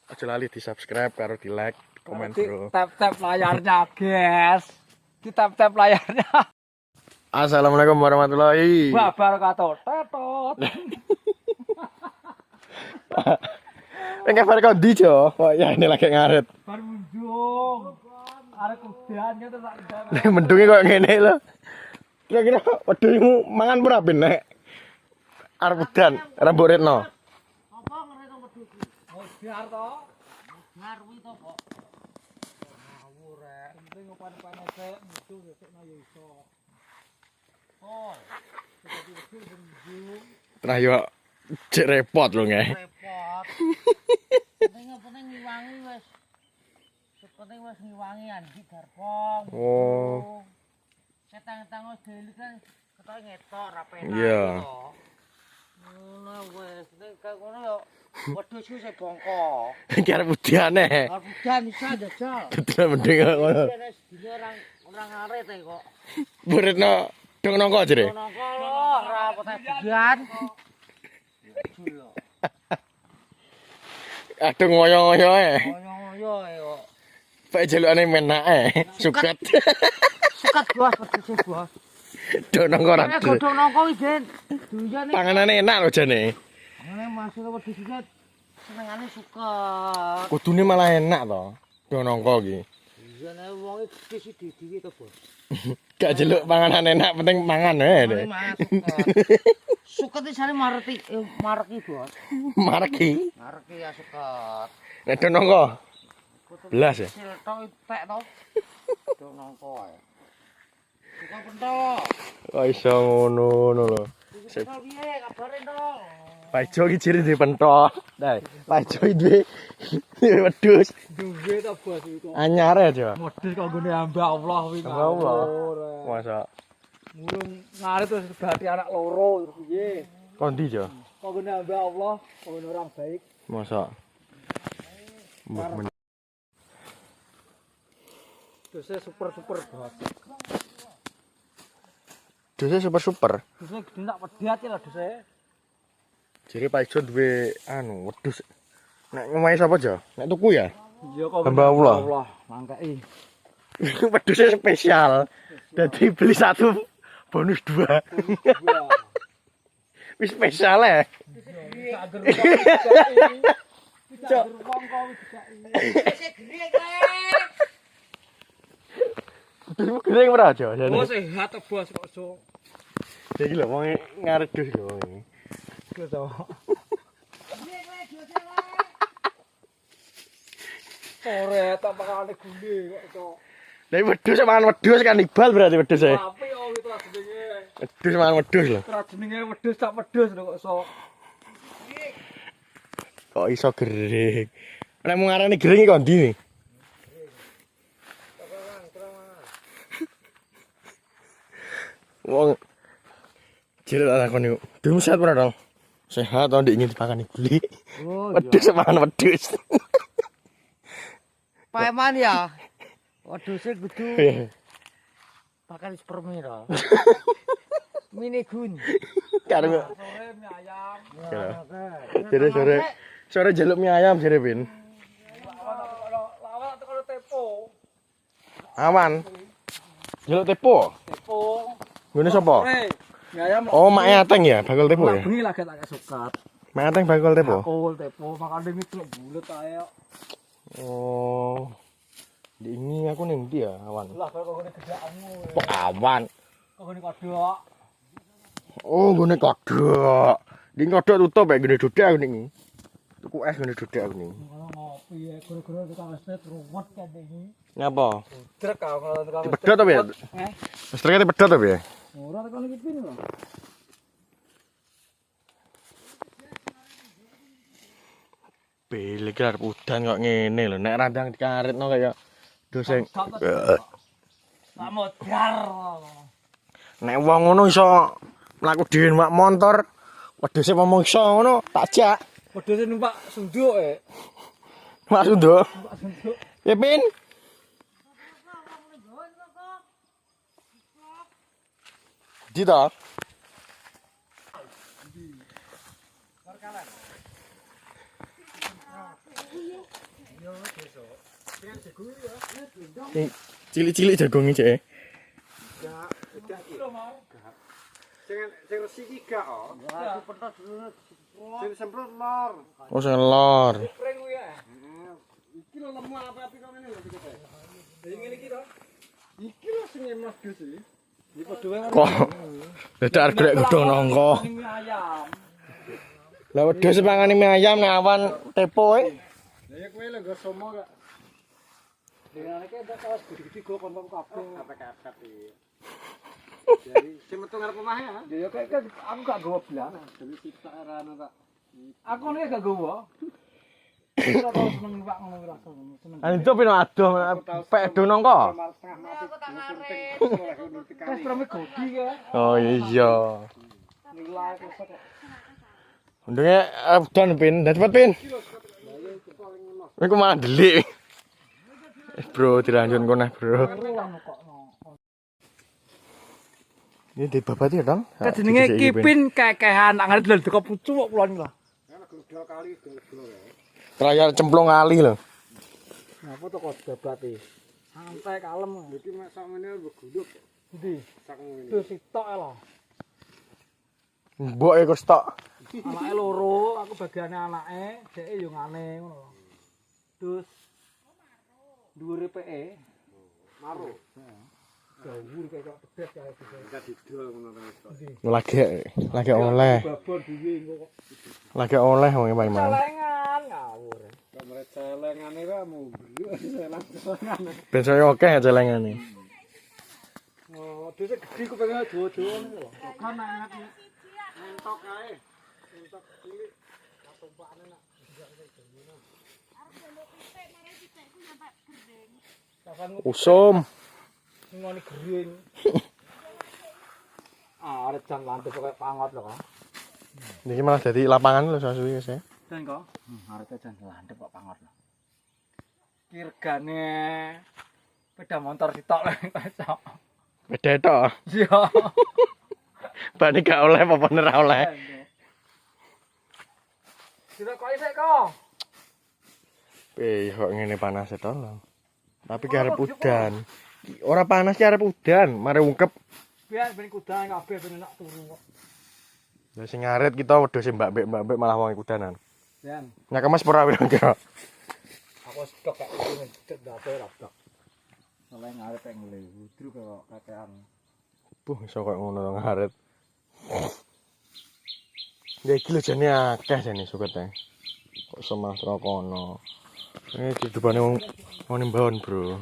Aja lali di-subscribe karo di-like, komen bro. Tap layarnya, guys. Di tap layarnya. Assalamualaikum warahmatullahi Wabarakatuh. Tetot. Enggak bar kok ndi Jo? Oh ya ini lagi ngaret. Bar mendung. Arek udan gitu tak ndang. Mendunge kok ngene lho. Kira-kira wedhusmu mangan ora ben nek arep udan, rembuk retno. Apa ngereto wedhus iki? Oh, biar to. Biar kuwi to kok. Ngawur rek. Penting ngopan-opan sik, mudhun sesukna ya iso. Oh. Jadi wedhus mendung. Nah yo cek repot lho nge. Repot. Penting ngiwangi wis. Penting wis ngiwangi andi garpong. Oh. Setang-tang wis dhewe kan ketok ngetok ra penak. Iya. Ngono wis, nek ngono yo wedhus ku sing bongko. Iki arep udane. Arep udan bisa jajal. Dadi mending ngono. Dene orang ngaret kok. Buretno dong nongko jere. Nongko ora potek budan. Aduh ngoyo-ngoyo e. Ngoyo-ngoyo kok. Pak jelukane menake, suket. Suket bos, wedhus bos. Dong nongko ra. Godhong nongko iki, Den. Duyane. Panganane enak lho jane. Ngene masuk wedhus iki senengane suket. Kudune malah enak to. Dong nongko iki. Iya nek wong iki sisi dhewe to, Bos. Gak jeluk panganan enak, penting mangan ae. Suket iki jane mareki, Bos. Mareki. Mareki ya suket. Nek dong nongko. Belas ya. Sil tok tek to. Do nongko ae. Suket pentok. Kok iso ngono lho. Suket piye kabare, Dong? Pak Jo iki jere duwe pentok. Nah, Pak Jo duwe wedhus. Duwe to, Bos iku. Anyar ya, Jo. Modus kok nggone hamba Allah kuwi. Hamba Allah. Masa Murung ngarit terus berarti anak loro terus piye? kondi, Jo? Kok nggone hamba Allah, kok nggone orang baik. Masa Dosnya super Bos. dosnya super. Dosnya gede nak pedat ya lah dosnya. Jere Pak Jo duwe anu wedhus. Nek ngomahe sapa, Jo? Nek tuku ya? Iya kok Hamba Allah. Mangkei. Wedhusnya spesial. Jadi beli satu bonus dua. Wis spesial ya. Wedhusmu gering ora, Jo? Oh sehat to Bos kok so. Iki lho wong ngaret dus lho wong. Iku to. Sore tak pakane gule kok to. Lah wedhus mangan wedhus kan ibal berarti wedhus e. Tapi yo itu lah jenenge. Wedhus mangan wedhus lho. Ora jenenge wedhus tak wedhus lho kok so. Kok iso gering. Nek mung ngarani gering iki kok ndi nih? Wong jere tak takoni kok. Dum sehat ora dong? Sehat to ndik ingin dipakani guli. Oh Wedhus mangan wedhus. Paeman ya. Wedhuse kudu Iya. pakan spermi to. Mini gun. Karo Sore mie ayam. jere sore jaluk mie ayam jere Pin. Lawak tekan tepo. Aman. Jaluk tepo. Tepo. Ngene sapa? Mie ayam. Oh, mak Ateng ya, bakul tepo ya. Bengi lagi tak sukat. Mak Ateng bakul tepo. Tepo makane iki bulet ae. Oh. Di ini aku ning ndi ya, awan. Lah kok ngene gedakmu. Kok awan? Kok ngene kodok. Oh, gone kodok. Di kodok tutup ya gene dodek aku niki. Tuku es gene dodek aku niki. Ngono ngopi ya gara-gara tukang estet ruwet kan iki. Ngapa? Drek kau kalau tukang Dipedhot apa ya? Listriknya dipedhot apa ya? Ora tekan iki pin lho. Pilih arep udan kok ngene lho. Nek randang dikaretno kaya doseng. Tak modar. Nek wong ngono iso mlaku dhewe numpak motor, wedhuse ngomong iso ngono, tak jak. Wedhuse numpak sunduk e. Maksud nduk. Numpak sunduk. Ya Pin. Di ta? Cilik-cilik jagung iki, Cek. Sing resi iki gak oh. Sing semprot lor. Oh, sing lor. Pring kuwi ya. Iki lho lemu api-api kok ngene lho iki. Lah ngene iki to. Iki lho sing emas dus iki. Iki padha wae Kok dadak arep godhong nangka. ayam. Lah wedhus mangane mie ayam nek awan tepo e. Lah ya kowe lho nggo somo gak. Dengan iki entek kaos gede-gede go kon kabeh. Kapek-kapek iki. Jadi sing metu ngarep omah ya. Ya kayak aku gak gowo blas. Demi sitok arane tak. Aku nek gak gowo. Ora tau seneng Pak ngono rasa seneng. Lah itu pino adoh pek do nangka. Aku tak ngaret. Wes rame godi ya. Oh iya. Nilai kok. Untunge udan pin, cepet pin. Iku malah delik. Bro, dilanjut kono, Bro. Ini di babat ya, Dong? Jenenge Kipin kekehan nak ngarep lho teko pucuk kok kulon lho. Trayal cemplung kali lho. Apa to kok babate? Santai kalem. Iki mek sakmene beguduk. Endi? Sak ngene. Tuh sitok lho. Mbok e kok stok. Anake loro, aku bagiane anake, dheke yo ngane ngono lho. Terus dhuwure PE. Maro. Gawur kayak pedes kae bisa. Enggak didol ngono ta. Lagi oleh. Babon dhewe engko kok. Lagi oleh wong Pak Iman. Celengan ngawur. Kamare celengane ra mumbruk celengan. Ben saya akeh celengane. Oh, dhisik gedhi ku pengen dawa-dawa niku lho. Kan enak. Entok kae. Entok cilik. Tumpakane nak. Usum. Ngene gering. Arep jan lantai kok pangot lho kok. Niki malah dadi lapangan lho sasuwi wis. Dan kok arep jan landhep kok pangot lho. Kirgane sepeda motor sitok lho cocok. Beda tok. Iya. Bane gak oleh apa ora oleh. Kita kok isik kok. Kok ngene panas to lho. Tapi ki arep udan. Ora panas ki arep udan, mari ungkep. Biar ben kudan kabeh ben enak turu kok. Ya sing ngarit kita wedhus mbak-mbek malah wong kudanan. Jan. Nek kemas ora kira. Aku stok kak iki cek dapur rapdak. Oleh ngarit pek ngele wudru kok kakean. Buh iso kok ngono to ngarit. Ya iki lho jane akeh jane sukete. Kok semastro kono. Ini kehidupane wong nimbahon, Bro.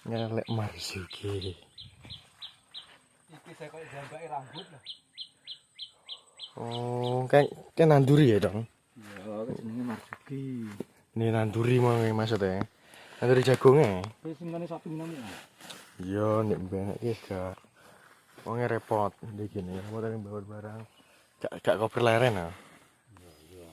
Ngelek marzuki. Iki saya kok jambake rambut lah. Oh, kayak nanduri ya, Dong? Iya, jenenge marzuki. Ini nanduri mau maksudnya. Nanduri jagungnya. Wis ngene sapi nemu. Iya, nek banget iki gak. Wonge repot iki gini, repot ning bawa barang. Gak koper leren ah. Iya.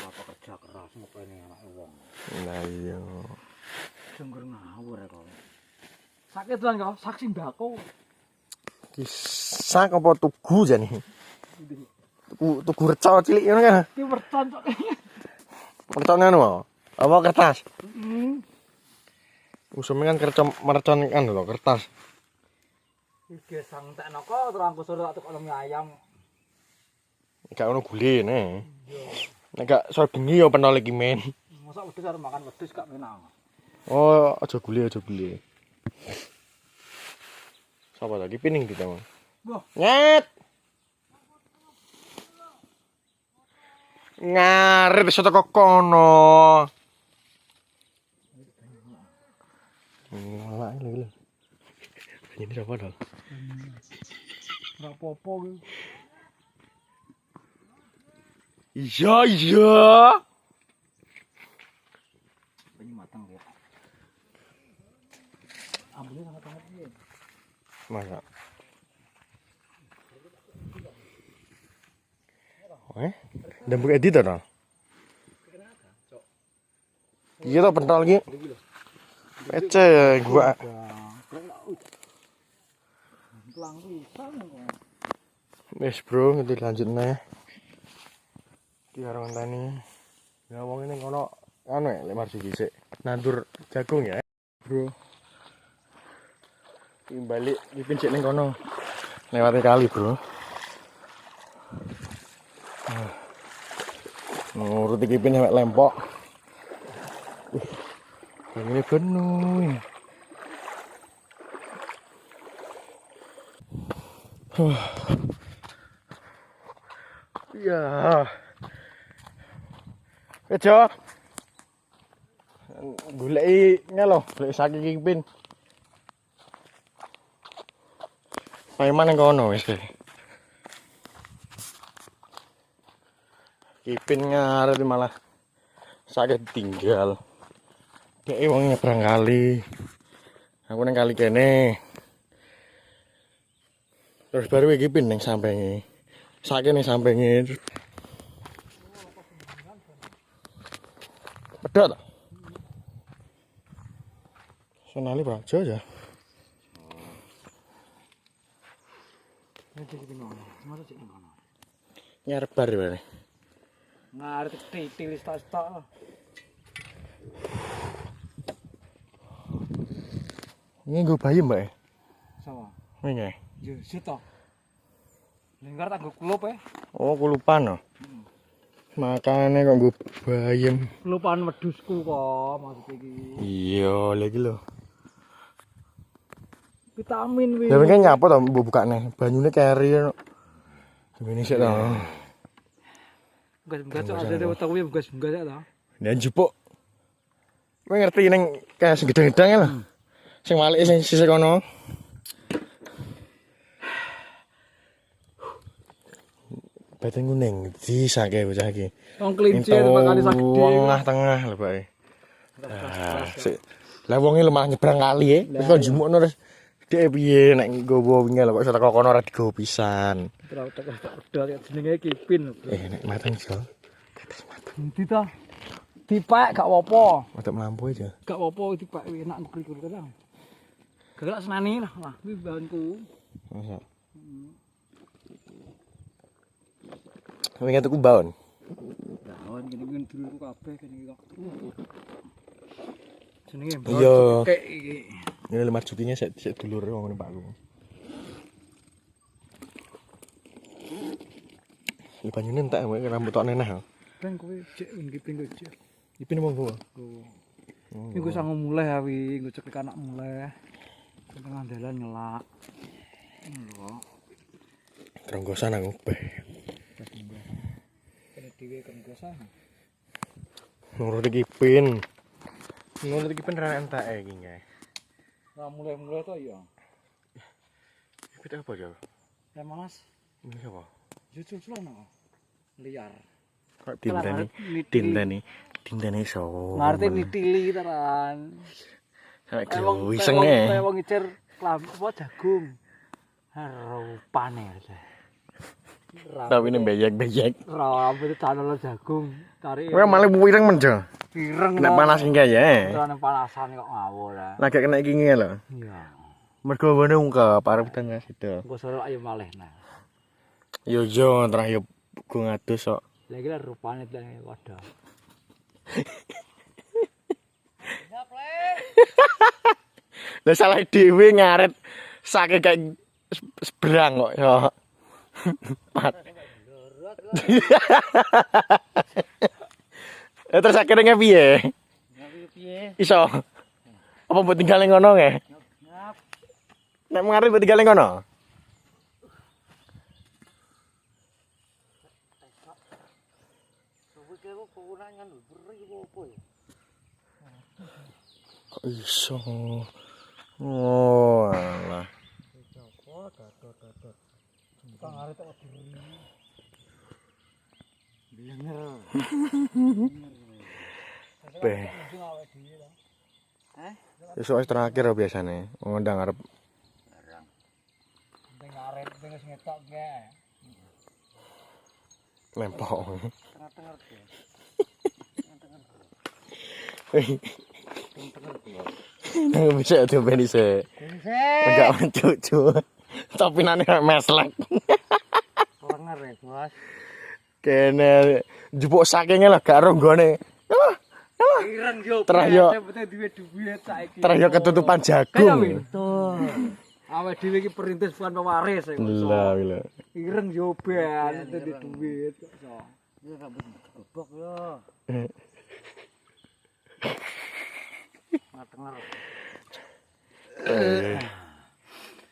Apa kerja keras ngopeni anake wong. Lah iya. Jengger ngawur kok. Sakit lan kok, saksi mbako. Ki sak apa tugu jane? Tugu reca cilik ngono kan. Ki werton kok. Mercon anu apa kertas? Heeh. Usume kan mercon kan lho kertas. Iki santekno kok terus aku suruh tak tukok ayam. Gak ono gulene. Iya. Nek gak sore bengi ya penol iki men. Mosok wedhus arep makan wedhus gak penak. Oh, aja gule. Sapa lagi pining kita, Mas? Wah, Nyet. Ngarit iso teko kono. Malah lho. Ini apa dong? ora apa-apa ki. Iya. Ini matang ya. Ambune sangat-sangat iki. Masa? Dembuk editor dong. Iya toh pentol iki. Ece gua. Pelang pisan kok. Wes bro, ngerti lanjut nih. Ki karo ngenteni. Ya wong ini kono anu ya lek marjuki sik nandur jagung ya bro. Iki balik Kipin sik ning kono lewati kali bro. Nuruti Kipin sampai Lempok. Ini penuh. Ya. Kejo. Goleki ngelo, golek saking Kipin. Paiman nang kono wis. Kipin ngarep malah sakit tinggal. Dek wong nyebrang kali. Aku nang kali kene. Terus baru Kipin nang sampinge. Sakit ning sampinge. Pedot. Sonali baca aja. Nyarep bar bare. Ngarep titil stok-stok. Ini gue bayi mbak. Sama. Ini. Yo sito. Lenggar tak nggo kulup Oh kulupan oh. Makane kok gue bayem. Kelupaan wedhusku kok maksud iki. Iya lagi lho. Vitamin wi. Ya mungkin nyapa to bukane. Banyune keri. Gini sik to. Gas-gas ada utawa kuwi gas-gas ta. Dan jupuk. Kowe ngerti ning kayak segedang-gedang lho. Sing malike sing sisih kono. Batang kuning di sake bocah iki. Wong klincir bakal sak gede. Tengah-tengah lho, Pak. Lah wonge lho malah nyebrang kali ya. Wis kok jumukno terus dhek piye nek nggowo wingi lho kok iso teko kono ora digowo pisan. Ora pedot jenenge Kipin. Nek mateng jo. Tetes mateng. Endi ta? Dipek gak apa-apa. Untuk mampu aja. Gak apa-apa dipek enak ngkrik ta. Gak senani lah. Lah kuwi bahanku. Masa. Wingi tuku baon. Baon kene dulurku kabeh kene iki kok. Jenenge Iya. Kek iki. Ini lemar jutinya sik dulur wong ngene Pakku. Iki banyune entek wae rambut tok neneh. Ben kowe cek Kipin kok cek. Kipin monggo. Iku sangu mulai awi, nggo ceklik anak mulai. Tengah dalan ngelak. Lho. Tronggosan aku beh. Kene dhewe kenggosan. Nuruti Kipin. Nuruti Kipin ra entake iki nggih. Ora mulai-mulai to ya. Kipin apa ya? Ya Mas, Ini apa? jujur-jujuran kok. Liar. Kok tinteni iso. Ngerti nitili tenan. Sak isenge. Kayak wong ngicer apa jagung. Rupane. Tapi ini beyek-beyek. Rambut canol jagung. Tarik. Kowe malah wireng men jo. Pireng. Nek panas iki ya. Ora panasan kok ngawur ya. Lagi kena iki ngene lho. Iya. Mergo wene ungkap arep tengah sido. Engko sore ayo malih nah. Yo jo terakhir go ngadus kok. Lah iki lho rupane teng wadah. Ya plek. Lah salah dhewe ngaret sake kayak seberang kok yo. Terus akhirnya piye? Piye? Iso. Apa mbok tinggal ning ngono nge? Ngap. Nek mengarep mbok tinggal ning ngono. Kok iso? Oh, alah. Kang arep tok diri. Blenger. Beh. Besok terakhir biasanya ngundang arep Penting arep penting wis ngetok ge. lempok. Tengah-tengah ge. Nang bisa tuh benise. Enggak mencucu. Topinane meslek. Lenger ya, Bos. Kene jupuk sakenge lah gak ronggone. Iki ireng yo. Terus yo Penting duit saiki. terus yo ketutupan jagung. Betul. Awake dhewe iki perintis bukan pewaris ya. Lah gila. Ireng yo ben di duit kok iso. Ya rambut gebok yo. Matenger.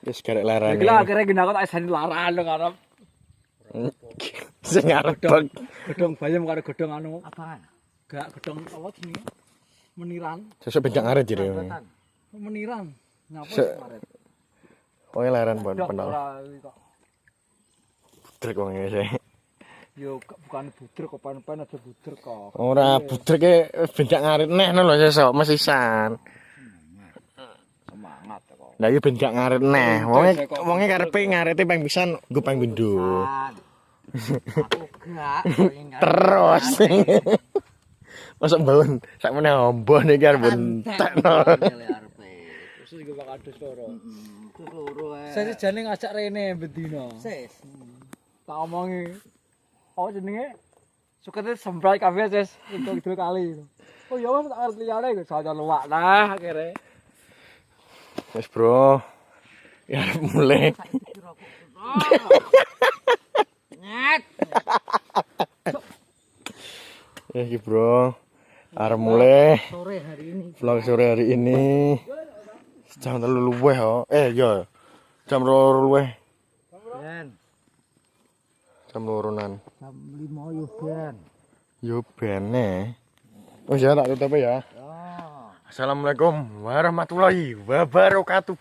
Wis garek larang. Iki lho akhire gini aku tak isani larangan lho karep. Sing arep Gedhong bayam karo gedhong anu. Apaan? Gak gedhong apa jenenge? Meniran. sesuk bencak ngaret jare. Meniran. Nyapa Se- kemarin? Kowe laran pon Dok, penal. ora iki kok. Budrek wong iki sih. Yo bukan budrek kok pan-pan aja budrek kok. Ora budreke bencak ngaret neh lho sesuk mesisan. Semangat kok. Lah yo bencak ngaret neh. Wonge karepe ngarete ping pisan nggo ping pindho. Aku gak. Terus. Masuk bangun sakmene ombon iki arep entekno. Terus iki bakal adus loro. Terus loro ae. Saya jane ngajak rene bendina. Sis. Tak omongi. Oh jenenge sukete sembrai kabeh sis untuk idul kali. Oh ya wis tak arep liyane kok saja luwak nah akhire. Wes bro. Ya arep mulai. Nyet. Iki bro. Arep mulai Sore hari ini. vlog sore hari ini. Jam 3 luwih kok. Iya. Jam 2 luwih. Ben. Jam 2-an. Jam 5 yo ben. Yo bene. Wis ya tak tutup ya. Ya. Assalamualaikum warahmatullahi wabarakatuh.